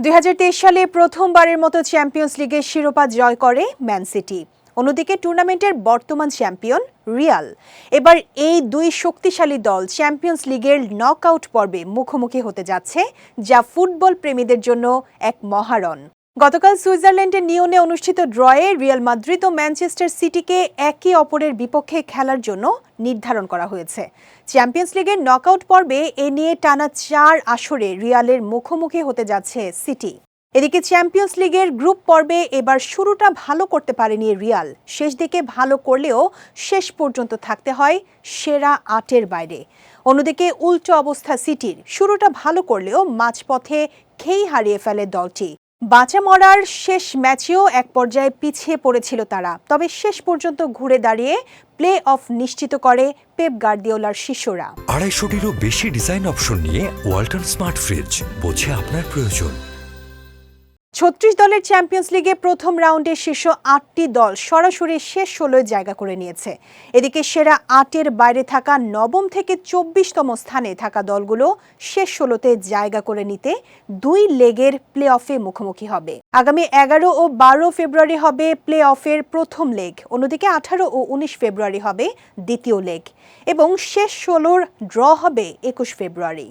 ২০২৩ সালে প্রথমবারের মতো চ্যাম্পিয়ন্স লিগের শিরোপা জয় করে ম্যান সিটি। অন্যদিকে টুর্নামেন্টের বর্তমান চ্যাম্পিয়ন রিয়াল। এবার এই দুই শক্তিশালী দল চ্যাম্পিয়ন্স লিগের নকআউট পর্বে মুখোমুখি হতে যাচ্ছে, যা ফুটবল প্রেমীদের জন্য এক মহারণ। গতকাল সুইজারল্যান্ডের নিয়নে অনুষ্ঠিত ড্রয়ে রিয়াল মাদ্রিদ ও ম্যানচেস্টার সিটিকে একে অপরের বিপক্ষে খেলার জন্য নির্ধারণ করা হয়েছে। চ্যাম্পিয়ন্স লিগের নকআউট পর্বে এ নিয়ে টানা 4 আসরে রিয়ালের মুখোমুখি হতে যাচ্ছে সিটি। এদিকে চ্যাম্পিয়ন্স লিগের গ্রুপ পর্বে এবার শুরুটা ভালো করতে পারেনি রিয়াল। শেষ দিকে ভালো করলেও শেষ পর্যন্ত থাকতে হয় সেরা 8-এর বাইরে। অন্যদিকে উল্টো অবস্থা সিটির। শুরুটা ভালো করলেও মাঝপথে খেই হারিয়ে ফেলে দলটি। বাঁচা মরার শেষ ম্যাচেও এক পর্যায়ে পিছিয়ে পড়েছিল তারা, তবে শেষ পর্যন্ত ঘুরে দাঁড়িয়ে প্লে অফ নিশ্চিত করে পেপ গার্দিওলার শিষ্যরা। 250-টিরও বেশি ডিজাইন অপশন নিয়ে ওয়ালটন স্মার্ট ফ্রিজ, বোঝে আপনার প্রয়োজন। 36 দলের চ্যাম্পিয়ন্স লিগে প্রথম রাউন্ডে শীর্ষ 8টি দল সরাসরি শেষ 16 জায়গা করে নিয়েছে। এদিকে সেরা 8-এর বাইরে থাকা নবম থেকে 24তম স্থানে থাকা দলগুলো শেষ 16তে জায়গা করে নিতে 2 লেগের প্লে অফে মুখোমুখি হবে। আগামী 11 ও 12 ফেব্রুয়ারি হবে প্লে অফের প্রথম লেগ, অন্যদিকে 18 ও 19 ফেব্রুয়ারি হবে দ্বিতীয় লেগ এবং শেষ 16র ড্র হবে 21 ফেব্রুয়ারি।